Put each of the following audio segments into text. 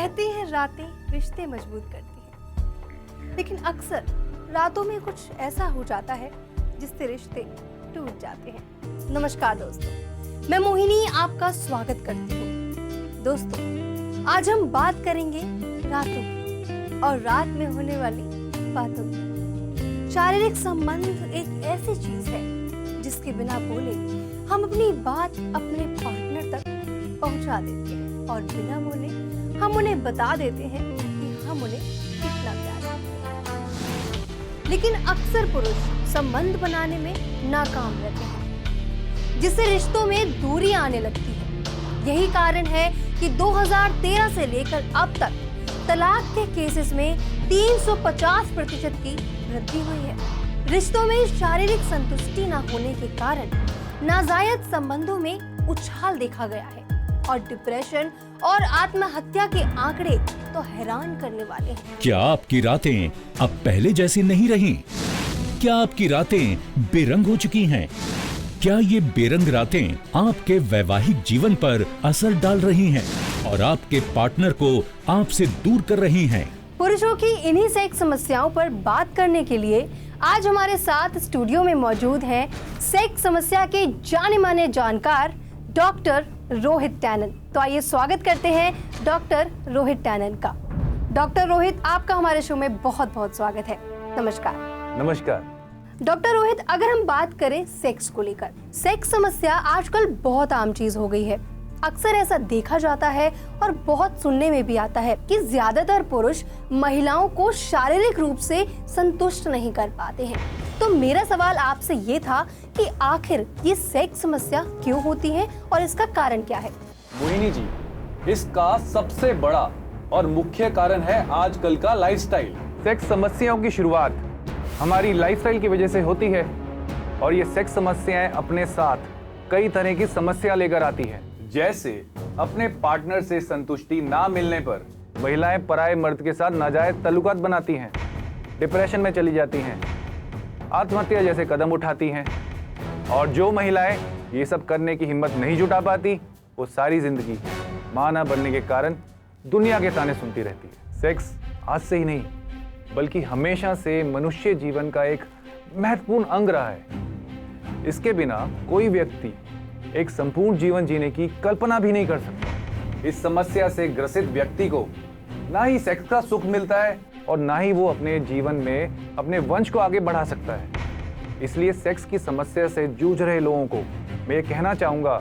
कहते हैं रातें रिश्ते मजबूत करती हैं, लेकिन अक्सर रातों में कुछ ऐसा हो जाता है जिससे रिश्ते टूट जाते हैं। नमस्कार दोस्तों, मैं मोहिनी आपका स्वागत करती हूँ। दोस्तों, आज हम बात करेंगे रातों की और रात में होने वाली बातों की। शारीरिक संबंध एक ऐसी चीज है जिसके बिना बोले हम अपनी बात अपने पार्टनर तक पहुंचा देते हैं और बिना बोले हम उन्हें बता देते हैं कि हम उन्हें कितना प्यार करते हैं। लेकिन अक्सर पुरुष संबंध बनाने में नाकाम रहते हैं, जिससे रिश्तों में दूरी आने लगती है। यही कारण है कि 2013 से लेकर अब तक तलाक के केसेस में 350% की वृद्धि हुई है। रिश्तों में शारीरिक संतुष्टि न होने के कारण नाजायज संबंधों में उछाल देखा गया है और डिप्रेशन और आत्महत्या के आंकड़े तो हैरान करने वाले हैं। क्या आपकी रातें अब पहले जैसी नहीं रहीं? क्या आपकी रातें बेरंग हो चुकी हैं? क्या ये बेरंग रातें आपके वैवाहिक जीवन पर असर डाल रही हैं और आपके पार्टनर को आपसे दूर कर रही हैं? पुरुषों की इन्हीं सेक्स समस्याओं पर बात करने के लिए आज हमारे साथ स्टूडियो में मौजूद हैं सेक्स समस्या के जाने माने जानकार डॉक्टर रोहित टैनन। तो आइए स्वागत करते हैं डॉक्टर रोहित टैनन का। डॉक्टर रोहित, आपका हमारे शो में बहुत बहुत स्वागत है। नमस्कार। नमस्कार डॉक्टर रोहित, अगर हम बात करें सेक्स को लेकर, सेक्स समस्या आजकल बहुत आम चीज हो गई है। अक्सर ऐसा देखा जाता है और बहुत सुनने में भी आता है कि ज्यादातर पुरुष महिलाओं को शारीरिक रूप से संतुष्ट नहीं कर पाते हैं। तो मेरा सवाल आपसे ये था कि आखिर ये सेक्स समस्या क्यों होती है और इसका कारण क्या है? मोहिनी जी, इसका सबसे बड़ा और मुख्य कारण है आजकल का लाइफस्टाइल। सेक्स समस्याओं की शुरुआत हमारी लाइफस्टाइल की वजह से होती है और ये सेक्स समस्याएं अपने साथ कई तरह की समस्या लेकर आती है। जैसे अपने पार्टनर से संतुष्टि ना मिलने पर महिलाएं पराये मर्द के साथ नाजायज ताल्लुकात बनाती हैं, डिप्रेशन में चली जाती हैं, आत्महत्या जैसे कदम उठाती हैं। और जो महिलाएं ये सब करने की हिम्मत नहीं जुटा पाती, वो सारी जिंदगी मां ना बनने के कारण दुनिया के ताने सुनती रहती है। सेक्स आज से ही नहीं बल्कि हमेशा से मनुष्य जीवन का एक महत्वपूर्ण अंग रहा है। इसके बिना कोई व्यक्ति एक संपूर्ण जीवन जीने की कल्पना भी नहीं कर सकता। इस समस्या से ग्रसित व्यक्ति को ना ही सेक्स का सुख मिलता है और ना ही वो अपने जीवन में अपने वंश को आगे बढ़ा सकता है। इसलिए सेक्स की समस्या से जूझ रहे लोगों को मैं ये कहना चाहूंगा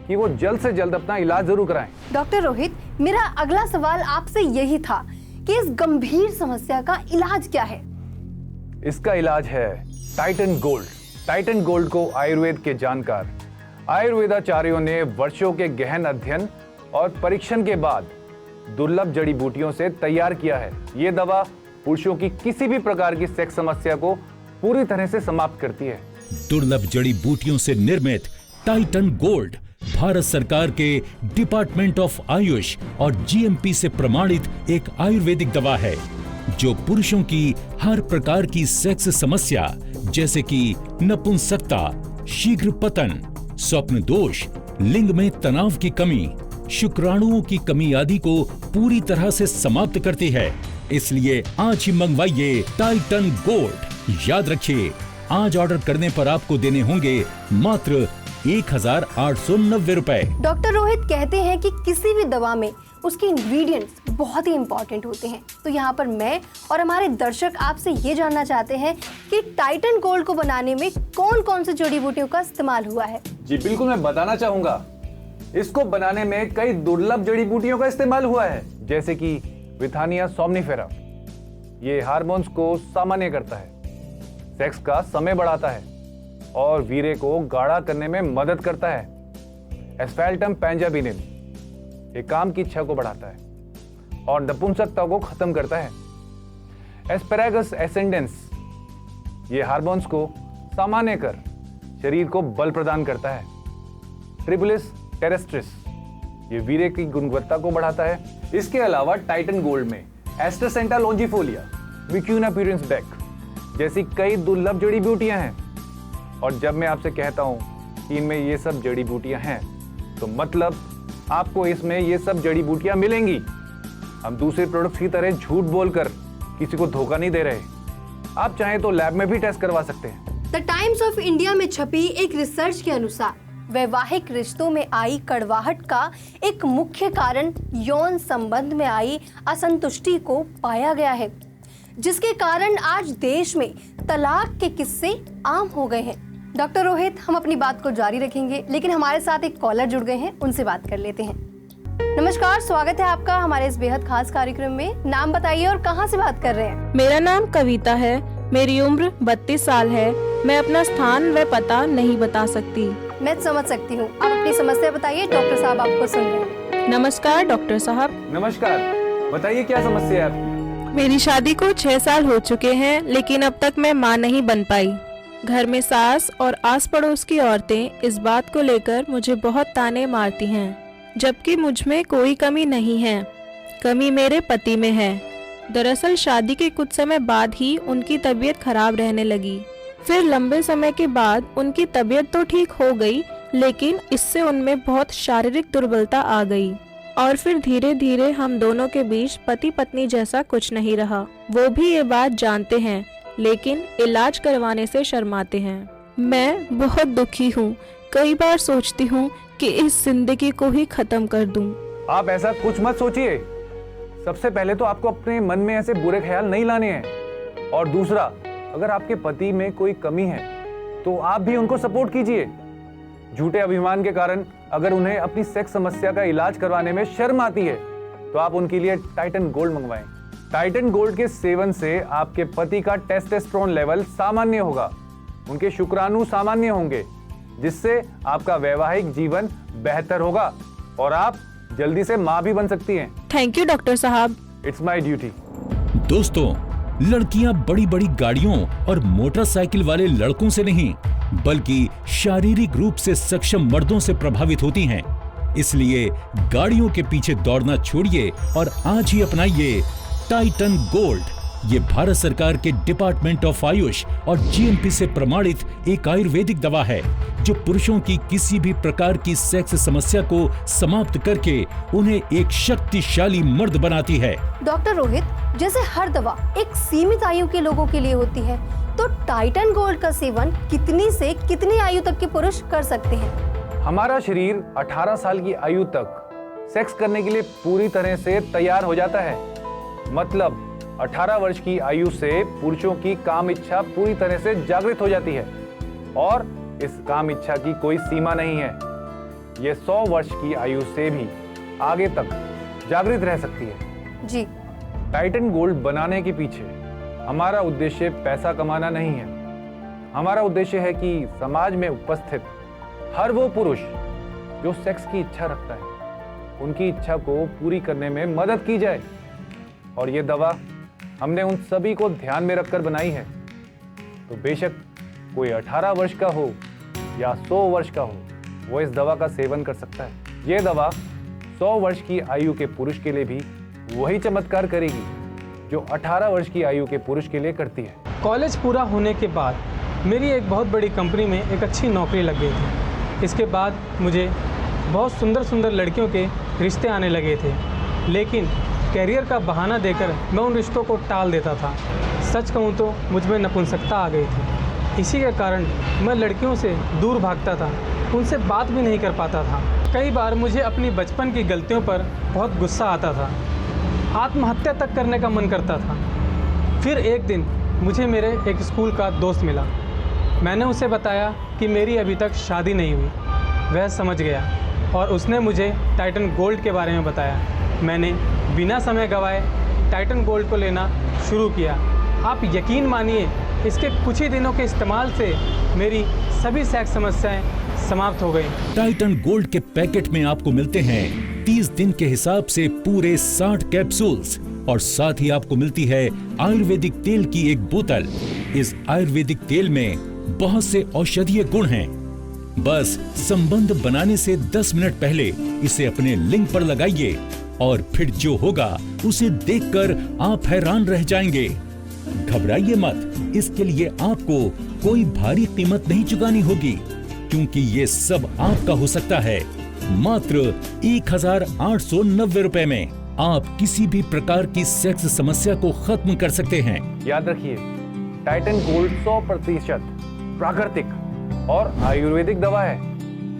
कि वो जल्द से जल्द अपना इलाज जरूर कराएं। डॉक्टर रोहित, मेरा अगला सवाल आपसे यही था कि इस गंभीर समस्या का इलाज क्या है? इसका इलाज है टाइटन गोल्ड। टाइटन गोल्ड को आयुर्वेद के जानकार आयुर्वेदाचार्यों ने वर्षों के गहन अध्ययन और परीक्षण के बाद दुर्लभ जड़ी बूटियों से तैयार किया है। ये दवा पुरुषों की किसी भी प्रकार की सेक्स समस्या को पूरी तरह से समाप्त करती है। दुर्लभ जड़ी बूटियों से निर्मित टाइटन गोल्ड भारत सरकार के डिपार्टमेंट ऑफ आयुष और जीएमपी से प्रमाणित एक आयुर्वेदिक दवा है जो पुरुषों की हर प्रकार की सेक्स समस्या जैसे कि नपुंसकता, शीघ्र पतन, स्वप्न दोष, लिंग में तनाव की कमी, शुक्राणुओं की कमी आदि को पूरी तरह से समाप्त करती है। इसलिए आज ही मंगवाइए टाइटन गोल्ड। याद रखिए, आज ऑर्डर करने पर आपको देने होंगे मात्र 1890 रुपए। डॉक्टर रोहित कहते हैं कि किसी भी दवा में उसके इंग्रेडिएंट्स बहुत ही इंपॉर्टेंट होते हैं। तो यहाँ पर मैं और हमारे दर्शक आपसे ये जानना चाहते हैं कि टाइटन गोल्ड को बनाने में कौन कौन सी जड़ी बूटियों का इस्तेमाल हुआ है? जी बिल्कुल, मैं बताना चाहूंगा। इसको बनाने में कई दुर्लभ जड़ी बूटियों का इस्तेमाल हुआ है, जैसे कि विथानिया सोमनिफेरा। ये हार्मोन्स को सामान्य करता है, सेक्स का समय बढ़ाता है और वीर्य को गाढ़ा करने में मदद करता है। एस्फेल्टम पैंजाबिनिम ये काम की इच्छा को बढ़ाता है और नपुंसकता को खत्म करता है। एस्पैरागस एसेंडेंस ये हार्मोन्स को सामान्य कर शरीर को बल प्रदान करता है। ट्रिबुलिस टेरेस्ट्रिस ये वीर्य की गुणवत्ता को बढ़ाता है। इसके अलावा टाइटन गोल्ड में एस्ट्रासेंटा लॉन्जिफोलिया, विक्यूना प्यूरिन्स बेक जैसी कई दुर्लभ जड़ी बूटियां हैं। और जब मैं आपसे कहता हूं कि इनमें ये सब जड़ी बूटियां हैं तो मतलब आपको इसमें ये सब जड़ी बूटियां मिलेंगी। हम दूसरे प्रोडक्ट्स की तरह झूठ बोलकर किसी को धोखा नहीं दे रहे। आप चाहें तो लैब में भी टेस्ट करवा सकते हैं। द टाइम्स ऑफ इंडिया में छपी एक रिसर्च के अनुसार वैवाहिक रिश्तों में आई कड़वाहट का एक मुख्य कारण यौन संबंध में आई असंतुष्टि को पाया गया है, जिसके कारण आज देश में तलाक के किस्से आम हो गए हैं। डॉक्टर रोहित, हम अपनी बात को जारी रखेंगे, लेकिन हमारे साथ एक कॉलर जुड़ गए हैं, उनसे बात कर लेते हैं। नमस्कार, स्वागत है आपका हमारे इस बेहद खास कार्यक्रम में। नाम बताइए और कहां से बात कर रहे हैं? मेरा नाम कविता है, मेरी उम्र 32 साल है। मैं अपना स्थान व पता नहीं बता सकती। मैं समझ सकती हूँ, आप अपनी समस्या बताइए, डॉक्टर साहब आपको सुन रहे हैं। नमस्कार डॉक्टर साहब। नमस्कार, बताइए क्या समस्या है आपकी? मेरी शादी को 6 साल हो चुके हैं, लेकिन अब तक मैं मां नहीं बन पाई। घर में सास और आस पड़ोस की औरतें इस बात को लेकर मुझे बहुत ताने मारती हैं, जबकि मुझ में कोई कमी नहीं है। कमी मेरे पति में है। दरअसल शादी के कुछ समय बाद ही उनकी तबीयत खराब रहने लगी। फिर लंबे समय के बाद उनकी तबीयत तो ठीक हो गई, लेकिन इससे उनमें बहुत शारीरिक दुर्बलता आ गई और फिर धीरे धीरे हम दोनों के बीच पति पत्नी जैसा कुछ नहीं रहा। वो भी ये बात जानते हैं, लेकिन इलाज करवाने से शर्माते हैं। मैं बहुत दुखी हूँ। कई बार सोचती हूँ कि इस जिंदगी को ही खत्म कर दूं। आप ऐसा कुछ मत सोचिए। सबसे पहले तो आपको अपने मन में ऐसे बुरे ख्याल नहीं लाने हैं, और दूसरा, अगर आपके पति में कोई कमी है तो आप भी उनको सपोर्ट कीजिए। झूठे अभिमान के कारण अगर उन्हें अपनी सेक्स समस्या का इलाज करवाने में शर्म आती है तो आप उनके लिए टाइटन गोल्ड मंगवाएं। टाइटन गोल्ड के सेवन से आपके पति का टेस्टोस्टेरोन लेवल सामान्य होगा, उनके शुक्राणु सामान्य होंगे, जिससे आपका वैवाहिक जीवन बेहतर होगा और आप जल्दी से मां भी बन सकती हैं। थैंक यू डॉक्टर साहब। It's my duty. दोस्तों, लड़कियां बड़ी बड़ी गाड़ियों और मोटरसाइकिल वाले लड़कों से नहीं, बल्कि शारीरिक रूप से सक्षम मर्दों से प्रभावित होती हैं। इसलिए गाड़ियों के पीछे दौड़ना छोड़िए और आज ही अपनाइए टाइटन गोल्ड। ये भारत सरकार के डिपार्टमेंट ऑफ आयुष और जीएमपी से प्रमाणित एक आयुर्वेदिक दवा है, जो पुरुषों की किसी भी प्रकार की सेक्स समस्या को समाप्त करके उन्हें एक शक्तिशाली मर्द बनाती है। डॉक्टर रोहित, जैसे हर दवा एक सीमित आयु के लोगों के लिए होती है, तो टाइटन गोल्ड का सेवन कितनी से कितनी आयु तक के पुरुष कर सकते हैं? हमारा शरीर 18 साल की आयु तक सेक्स करने के लिए पूरी तरह से तैयार हो जाता है। मतलब 18 वर्ष की आयु से पुरुषों की काम इच्छा पूरी तरह से जागृत हो जाती है, और इस काम इच्छा की कोई सीमा नहीं है। ये 100 वर्ष की आयु से भी आगे तक जागृत रह सकती है। जी। टाइटन गोल्ड बनाने के पीछे हमारा उद्देश्य पैसा कमाना नहीं है। हमारा उद्देश्य है कि समाज में उपस्थित हर वो पुरुष जो सेक्स की इच्छा रखता है, उनकी इच्छा को पूरी करने में मदद की जाए। और ये दवा हमने उन सभी को ध्यान में रखकर बनाई है। तो बेशक कोई 18 वर्ष का हो या 100 वर्ष का हो, वो इस दवा का सेवन कर सकता है। ये दवा 100 वर्ष की आयु के पुरुष के लिए भी वही चमत्कार करेगी जो 18 वर्ष की आयु के पुरुष के लिए करती है। कॉलेज पूरा होने के बाद मेरी एक बहुत बड़ी कंपनी में एक अच्छी नौकरी लग गई थी। इसके बाद मुझे बहुत सुंदर सुंदर लड़कियों के रिश्ते आने लगे थे, लेकिन कैरियर का बहाना देकर मैं उन रिश्तों को टाल देता था। सच कहूँ तो मुझ में नपुंसकता आ गई थी। इसी के कारण मैं लड़कियों से दूर भागता था, उनसे बात भी नहीं कर पाता था। कई बार मुझे अपनी बचपन की गलतियों पर बहुत गुस्सा आता था, आत्महत्या तक करने का मन करता था। फिर एक दिन मुझे मेरे एक स्कूल का दोस्त मिला। मैंने उसे बताया कि मेरी अभी तक शादी नहीं हुई। वह समझ गया और उसने मुझे टाइटन गोल्ड के बारे में बताया। मैंने बिना समय गवाए टाइटन गोल्ड को लेना शुरू किया। आप यकीन मानिए, इसके कुछ ही दिनों के इस्तेमाल से मेरी सभी सेक्स समस्याएं समाप्त हो गई। टाइटन गोल्ड के पैकेट में आपको मिलते हैं 30 दिन के हिसाब से पूरे 60 कैप्सूल्स, और साथ ही आपको मिलती है आयुर्वेदिक तेल की एक बोतल। इस आयुर्वेदिक तेल में बहुत से औषधीय गुण हैं। बस संबंध बनाने से 10 मिनट पहले इसे अपने लिंग पर लगाइए, और फिर जो होगा उसे देखकर आप हैरान रह जाएंगे। घबराइए मत, इसके लिए आपको कोई भारी कीमत नहीं चुकानी होगी, क्योंकि ये सब आपका हो सकता है मात्र 1890 रुपए में। आप किसी भी प्रकार की सेक्स समस्या को खत्म कर सकते हैं। याद रखिए, टाइटन गोल्ड 100% प्राकृतिक और आयुर्वेदिक दवा है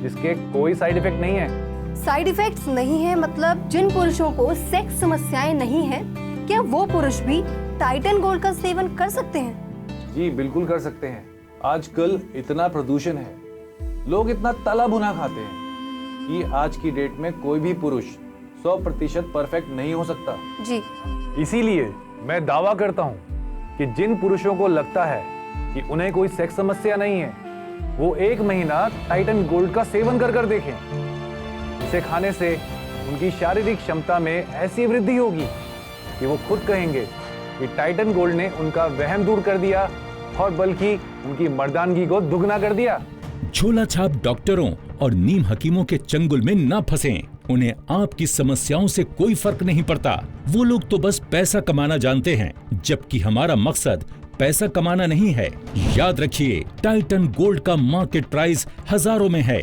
जिसके कोई साइड इफेक्ट नहीं है। साइड इफेक्ट्स नहीं है मतलब जिन पुरुषों को सेक्स समस्याएं नहीं है, क्या वो पुरुष भी टाइटन गोल्ड का सेवन कर सकते हैं? जी बिल्कुल कर सकते हैं। आजकल इतना प्रदूषण है, लोग इतना तला भुना खाते हैं कि आज की डेट में कोई भी पुरुष 100% परफेक्ट नहीं हो सकता। जी इसीलिए मैं दावा करता हूँ कि जिन पुरुषों को लगता है कि उन्हें कोई सेक्स समस्या नहीं है, वो 1 महीना टाइटन गोल्ड का सेवन कर देखें। इसे खाने से उनकी शारीरिक क्षमता में ऐसी वृद्धि होगी कि वो खुद कहेंगे कि टाइटन गोल्ड ने उनका वहम दूर कर दिया और बल्कि उनकी मर्दानगी को दुगना कर दिया। झोला छाप डॉक्टरों और नीम हकीमों के चंगुल में ना फंसें। उन्हें आपकी समस्याओं से कोई फर्क नहीं पड़ता। वो लोग तो बस पैसा कमाना जानते हैं, जबकि हमारा मकसद पैसा कमाना नहीं है। याद रखिए, टाइटन गोल्ड का मार्केट प्राइस हजारों में है,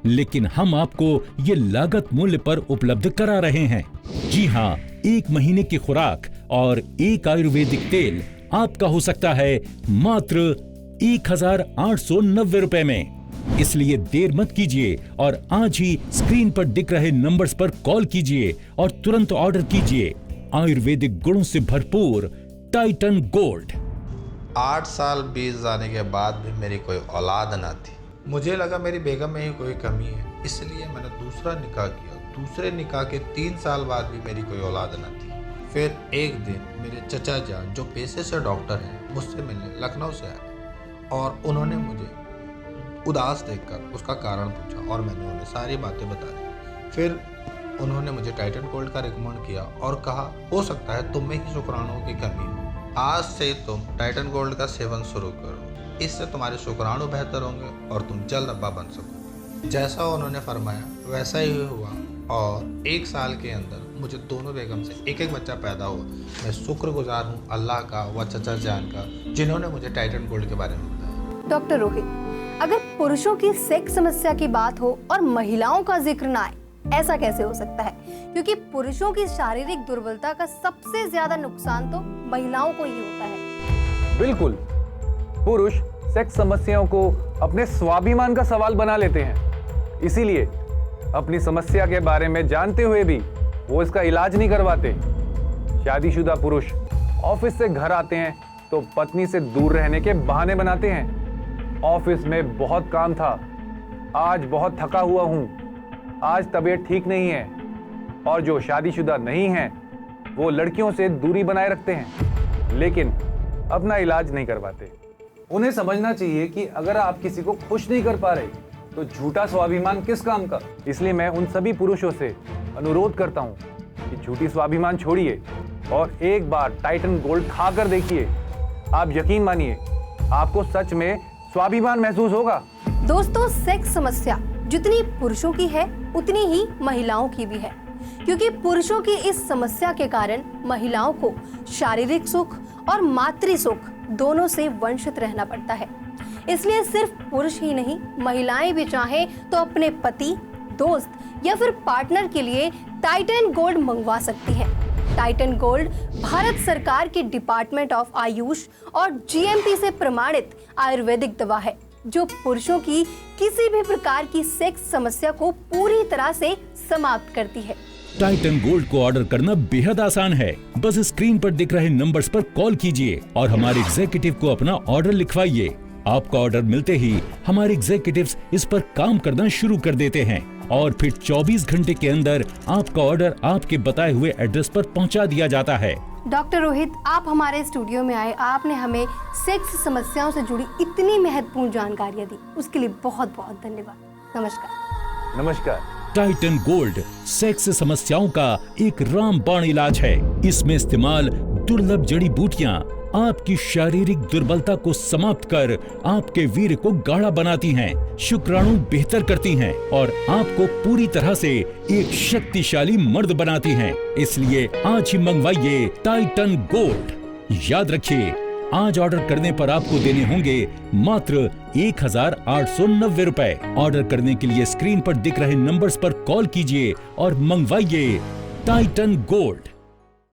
लेकिन हम आपको ये लागत मूल्य पर उपलब्ध करा रहे हैं। जी हाँ, 1 महीने की खुराक और 1 आयुर्वेदिक तेल आपका हो सकता है मात्र 1890 रुपए में। इसलिए देर मत कीजिए और आज ही स्क्रीन पर दिख रहे नंबर्स पर कॉल कीजिए और तुरंत ऑर्डर कीजिए आयुर्वेदिक गुणों से भरपूर टाइटन गोल्ड। 8 साल बीत जाने के बाद भी मेरी कोई औलाद ना थी। मुझे लगा मेरी बेगम में ही कोई कमी है, इसलिए मैंने दूसरा निकाह किया। दूसरे निकाह के 3 साल बाद भी मेरी कोई औलाद ना थी। फिर एक दिन मेरे चचा जान, जो पेशे से डॉक्टर हैं, मुझसे मिलने लखनऊ से आए और उन्होंने मुझे उदास देखकर उसका कारण पूछा और मैंने उन्हें सारी बातें बता दी। फिर उन्होंने मुझे टाइटन गोल्ड का रिकमेंड किया और कहा, हो सकता है तुम में ही शुक्राणुओं की कमी हो। आज से तुम टाइटन गोल्ड का सेवन शुरू करो, इससे तुम्हारे शुक्राणु बेहतर होंगे और तुम जल्द अब्बा बन सको। जैसा उन्होंने फरमाया वैसा ही हुआ और 1 साल के अंदर मुझे दोनों बेगम से एक बच्चा पैदा हुआ। मैं शुक्रगुजार हूँ अल्लाह का व चचा जान का, जिन्होंने मुझे टाइटन गोल्ड के बारे में बताया। डॉक्टर रोहित, अगर पुरुषों की सेक्स समस्या की बात हो और महिलाओं का जिक्र ना आए, ऐसा कैसे हो सकता है? क्योंकि पुरुषों की शारीरिक दुर्बलता का सबसे ज्यादा नुकसान तो महिलाओं को ही होता है। बिल्कुल, पुरुष सेक्स समस्याओं को अपने स्वाभिमान का सवाल बना लेते हैं, इसीलिए अपनी समस्या के बारे में जानते हुए भी वो इसका इलाज नहीं करवाते। शादीशुदा पुरुष ऑफिस से घर आते हैं तो पत्नी से दूर रहने के बहाने बनाते हैं। ऑफिस में बहुत काम था, आज बहुत थका हुआ हूँ, आज तबीयत ठीक नहीं है। और जो शादीशुदा नहीं हैं, वो लड़कियों से दूरी बनाए रखते हैं, लेकिन अपना इलाज नहीं करवाते। उन्हें समझना चाहिए कि अगर आप किसी को खुश नहीं कर पा रहे तो झूठा स्वाभिमान किस काम का। इसलिए मैं उन सभी पुरुषों से अनुरोध करता हूँ कि झूठी स्वाभिमान छोड़िए और एक बार टाइटन गोल्ड खाकर देखिए। आप यकीन मानिए, आपको सच में स्वाभिमान महसूस होगा। दोस्तों, सेक्स समस्या जितनी पुरुषों की है उतनी ही महिलाओं की भी है, क्योंकि पुरुषों की इस समस्या के कारण महिलाओं को शारीरिक सुख और मातृ सुख दोनों से वंचित रहना पड़ता है। इसलिए सिर्फ पुरुष ही नहीं, महिलाएं भी चाहें तो अपने पति, दोस्त या फिर पार्टनर के लिए टाइटन गोल्ड मंगवा सकती हैं। टाइटन गोल्ड भारत सरकार के डिपार्टमेंट ऑफ आयुष और जीएमपी से प्रमाणित आयुर्वेदिक दवा है, जो पुरुषों की किसी भी प्रकार की सेक्स समस्या को पूरी तरह से समाप्त करती है। टाइटन गोल्ड को ऑर्डर करना बेहद आसान है। बस स्क्रीन पर दिख रहे नंबर्स पर कॉल कीजिए और हमारे एग्जीक्यूटिव को अपना ऑर्डर लिखवाइए। आपका ऑर्डर मिलते ही हमारे एग्जीक्यूटिव्स इस पर काम करना शुरू कर देते हैं और फिर 24 घंटे के अंदर आपका ऑर्डर आपके बताए हुए एड्रेस पर पहुंचा दिया जाता है। डॉक्टर रोहित, आप हमारे स्टूडियो में आए, आपने हमें सेक्स समस्याओं से जुड़ी इतनी महत्वपूर्ण जानकारियां दी, उसके लिए बहुत बहुत धन्यवाद। नमस्कार। नमस्कार। टाइटन गोल्ड सेक्स समस्याओं का एक रामबाण इलाज है। इसमें इस्तेमाल दुर्लभ जड़ी बूटियां आपकी शारीरिक दुर्बलता को समाप्त कर आपके वीर्य को गाढ़ा बनाती हैं, शुक्राणु बेहतर करती हैं और आपको पूरी तरह से एक शक्तिशाली मर्द बनाती हैं। इसलिए आज ही मंगवाइए टाइटन गोल्ड। याद रखिए, आज ऑर्डर करने पर आपको देने होंगे मात्र 1890 रुपए। ऑर्डर करने के लिए स्क्रीन पर दिख रहे नंबर्स पर कॉल कीजिए और मंगवाइए टाइटन गोल्ड।